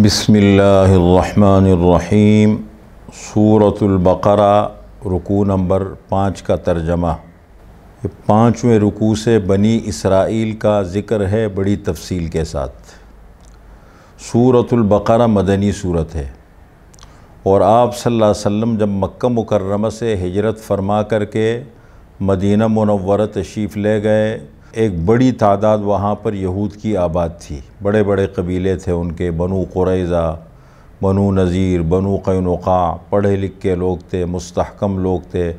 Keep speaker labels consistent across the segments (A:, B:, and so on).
A: بسم اللہ الرحمن الرحیم۔ سورۃ البقرہ رکوع نمبر 5 کا ترجمہ۔ یہ 5ویں رکوع سے بنی اسرائیل کا ذکر ہے بڑی تفصیل کے ساتھ۔ سورۃ البقرہ مدنی سورت ہے، اور آپ صلی اللہ علیہ وسلم جب مکہ مکرمہ سے ہجرت فرما کر کے مدینہ منورہ تشریف لے گئے، ایک بڑی تعداد وہاں پر یہود کی آباد تھی، بڑے بڑے قبیلے تھے ان کے، بنو قریظہ، بنو نذیر، بنو قینقاع، پڑھے لکھے لوگ تھے، مستحکم لوگ تھے،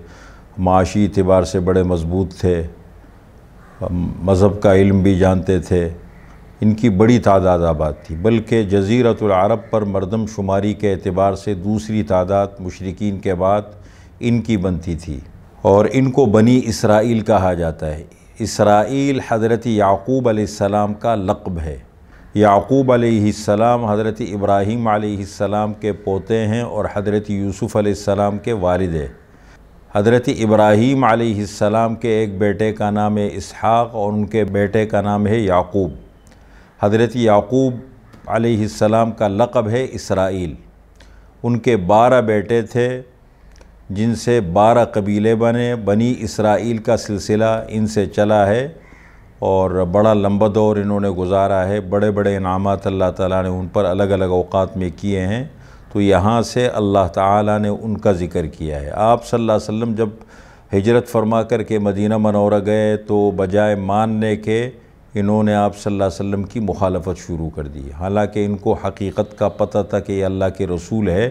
A: معاشی اعتبار سے بڑے مضبوط تھے، مذہب کا علم بھی جانتے تھے، ان کی بڑی تعداد آباد تھی، بلکہ جزیرۃ العرب پر مردم شماری کے اعتبار سے دوسری تعداد مشرکین کے بعد ان کی بنتی تھی، اور ان کو بنی اسرائیل کہا جاتا ہے۔ اسرائیل حضرت یعقوب علیہ السلام کا لقب ہے۔ یعقوب علیہ السلام حضرت ابراہیم علیہ السلام کے پوتے ہیں اور حضرت یوسف علیہ السلام کے والد ہیں۔ حضرت ابراہیم علیہ السلام کے ایک بیٹے کا نام ہے اسحاق اور ان کے بیٹے کا نام ہے یعقوب۔ حضرت یعقوب علیہ السلام کا لقب ہے اسرائیل۔ ان کے 12 بیٹے تھے جن سے 12 قبیلے بنے۔ بنی اسرائیل کا سلسلہ ان سے چلا ہے اور بڑا لمبا دور انہوں نے گزارا ہے، بڑے بڑے انعامات اللہ تعالیٰ نے ان پر الگ الگ اوقات میں کیے ہیں، تو یہاں سے اللہ تعالیٰ نے ان کا ذکر کیا ہے۔ آپ صلی اللہ علیہ وسلم جب ہجرت فرما کر کے مدینہ منورہ گئے تو بجائے ماننے کے انہوں نے آپ صلی اللہ علیہ وسلم کی مخالفت شروع کر دی، حالانکہ ان کو حقیقت کا پتہ تھا کہ یہ اللہ کے رسول ہے۔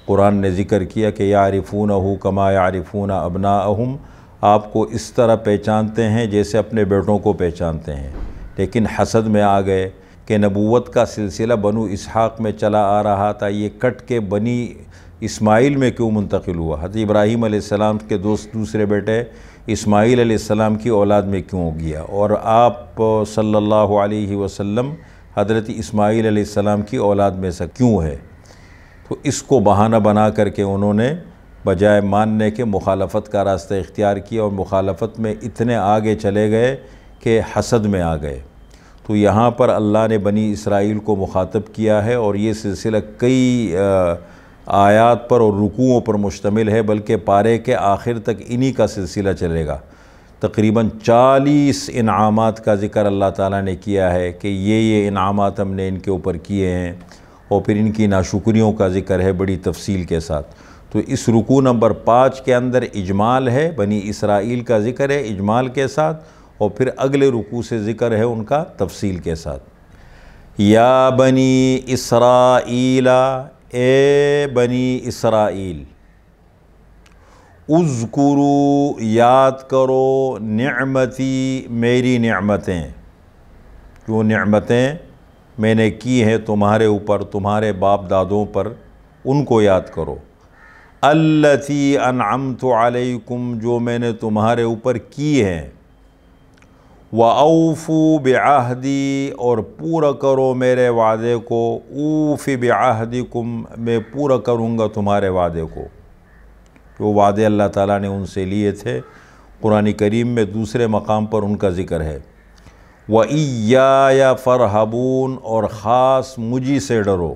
A: قرآن نے ذکر کیا کہ یعرفونہ کما یعرفون ابناءہم، آپ کو اس طرح پہچانتے ہیں جیسے اپنے بیٹوں کو پہچانتے ہیں، لیکن حسد میں آ گئے کہ نبوت کا سلسلہ بنو اسحاق میں چلا آ رہا تھا، یہ کٹ کے بنی اسماعیل میں کیوں منتقل ہوا؟ حضرت ابراہیم علیہ السلام کے دوسرے بیٹے اسماعیل علیہ السلام کی اولاد میں کیوں گیا، اور آپ صلی اللہ علیہ وسلم حضرت اسماعیل علیہ السلام کی اولاد میں سے کیوں ہے؟ تو اس کو بہانہ بنا کر کے انہوں نے بجائے ماننے کے مخالفت کا راستہ اختیار کیا، اور مخالفت میں اتنے آگے چلے گئے کہ حسد میں آ گئے۔ تو یہاں پر اللہ نے بنی اسرائیل کو مخاطب کیا ہے، اور یہ سلسلہ کئی آیات پر اور رکوعوں پر مشتمل ہے، بلکہ پارے کے آخر تک انہی کا سلسلہ چلے گا۔ تقریباً 40 انعامات کا ذکر اللہ تعالیٰ نے کیا ہے کہ یہ انعامات ہم نے ان کے اوپر کیے ہیں، اور پھر ان کی ناشکریوں کا ذکر ہے بڑی تفصیل کے ساتھ۔ تو اس رکوع نمبر 5 کے اندر اجمال ہے، بنی اسرائیل کا ذکر ہے اجمال کے ساتھ، اور پھر اگلے رکوع سے ذکر ہے ان کا تفصیل کے ساتھ۔ یا بنی اسرائیل، اے بنی اسرائیل، اذکروا، یاد کرو، نعمتی، میری نعمتیں، جو نعمتیں میں نے کی ہیں تمہارے اوپر، تمہارے باپ دادوں پر، ان کو یاد کرو۔ التی انعمت علیکم، جو میں نے تمہارے اوپر کی ہیں۔ وَأَوْفُوا بِعَهْدِي، اور پورا کرو میرے وعدے کو۔ اوفِ بِعَهْدِكُمْ، میں پورا کروں گا تمہارے وعدے کو، جو وعدے اللہ تعالیٰ نے ان سے لیے تھے۔ قرآن کریم میں دوسرے مقام پر ان کا ذکر ہے۔ وَإِيَّايَ فَارْهَبُونَ، اور خاص مجھی سے ڈرو۔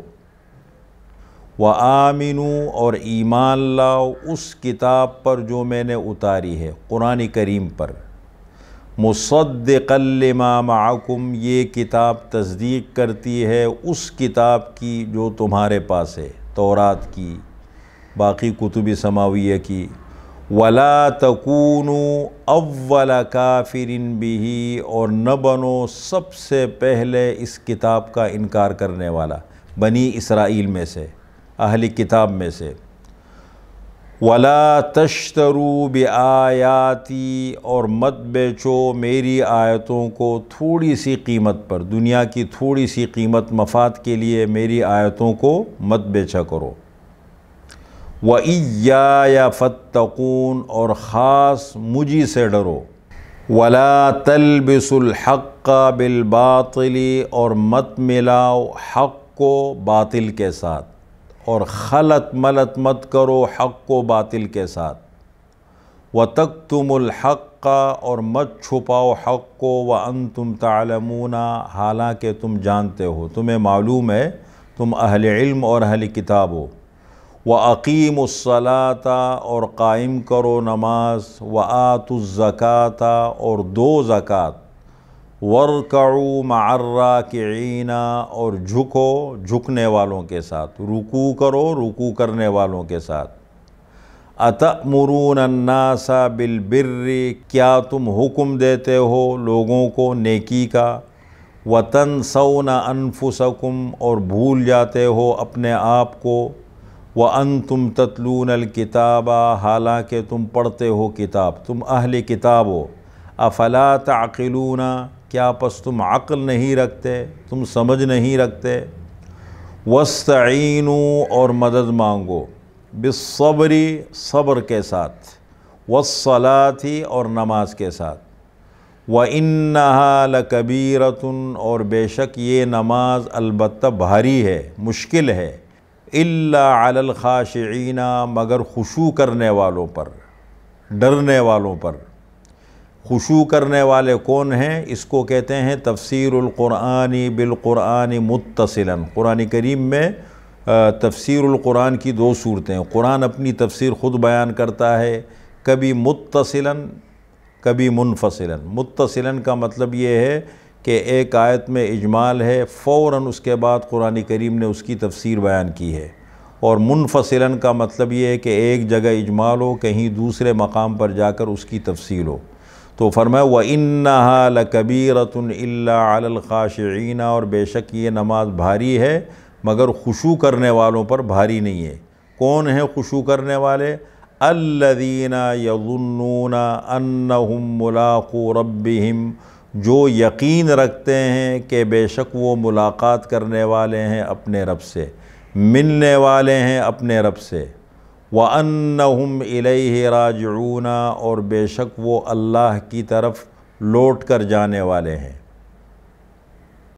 A: وَآمِنُوا، اور ایمان لاؤ اس کتاب پر جو میں نے اتاری ہے، قرآن کریم پر۔ مُصَدِّقًا لِمَا مَعَكُمْ، یہ کتاب تصدیق کرتی ہے اس کتاب کی جو تمہارے پاس ہے، تورات کی، باقی کتب سماویہ کی۔ وَلَا تَكُونُوا أَوَّلَ كَافِرٍ بِهِ، اور نہ بنو سب سے پہلے اس کتاب کا انکار کرنے والا، بنی اسرائیل میں سے، اہل کتاب میں سے۔ وَلَا تَشْتَرُوا بِآيَاتِي، اور مت بیچو میری آیتوں کو تھوڑی سی قیمت پر، دنیا کی تھوڑی سی قیمت مفاد کے لیے میری آیتوں کو مت بیچا کرو۔ وَإِيَّايَ فَاتَّقُونَ، اور خاص مجھی سے ڈرو۔ وَلَا تَلْبِسُوا الْحَقَّ بِالْبَاطِلِ، اور مت ملاؤ حق کو باطل کے ساتھ، اور خلط ملط مت کرو حق کو باطل کے ساتھ۔ وَتَكْتُمُوا الْحَقَّ، اور مت چھپاؤ حق کو، وَأَنْتُمْ تَعْلَمُونَ، حالانکہ تم جانتے ہو، تمہیں معلوم ہے، تم اہل علم اور اہل کتاب ہو۔ وَأَقِيمُوا الصَّلَاةَ اور قائم کرو نماز، وَآتُوا الزَّكَاةَ اور دو زکوٰۃ، وَارْكَعُوا مَعَ الرَّاكِعِينَ اور جھکو جھکنے والوں کے ساتھ، رکوع کرو رکوع کرنے والوں کے ساتھ۔ أَتَأْمُرُونَ النَّاسَ بِالْبِرِّ کیا تم حکم دیتے ہو لوگوں کو نیکی کا، وَتَنْسَوْنَ أَنفُسَكُمْ اور بھول جاتے ہو اپنے آپ کو، وَأَنْتُمْ تَتْلُونَ الْكِتَابَ حالانکہ تم پڑھتے ہو کتاب، تم اہل کتاب ہو۔ أَفَلَا تَعْقِلُونَ کیا پس تم عقل نہیں رکھتے، تم سمجھ نہیں رکھتے۔ وَاسْتَعِینُوا اور مدد مانگو، بالصبر صبر کے ساتھ، والصلاة اور نماز کے ساتھ۔ وَإِنَّهَا لَكَبِيرَةٌ اور بے شک یہ نماز البتہ بھاری ہے، مشکل ہے، إِلَّا عَلَى الْخَاشِعِينَ مگر خشوع کرنے والوں پر، ڈرنے والوں پر۔ خشوع کرنے والے کون ہیں؟ اس کو کہتے ہیں تفسیر القرآن بالقرآن متصلاً۔ قرآن کریم میں تفسیر القرآن کی دو صورتیں ہیں۔ قرآن اپنی تفسیر خود بیان کرتا ہے، کبھی متصلاً کبھی منفصلاً۔ متصلاً کا مطلب یہ ہے کہ ایک آیت میں اجمال ہے، فوراً اس کے بعد قرآن کریم نے اس کی تفسیر بیان کی ہے۔ اور منفصلاً کا مطلب یہ ہے کہ ایک جگہ اجمال ہو، کہیں دوسرے مقام پر جا کر اس کی تفصیل ہو۔ تو فرمایا وَإِنَّهَا لَكَبِيرَةٌ إِلَّا عَلَى الْخَاشِعِينَ اور بے شک یہ نماز بھاری ہے مگر خشوع کرنے والوں پر بھاری نہیں ہے۔ کون ہیں خشوع کرنے والے؟ الَّذِينَ يَظُنُّونَ أَنَّهُمْ مُلَاقُو رَبِّهِمْ جو یقین رکھتے ہیں کہ بے شک وہ ملاقات کرنے والے ہیں اپنے رب سے، ملنے والے ہیں اپنے رب سے۔ وَأَنَّهُمْ إِلَيْهِ رَاجِعُونَ اور بے شک وہ اللہ کی طرف لوٹ کر جانے والے ہیں۔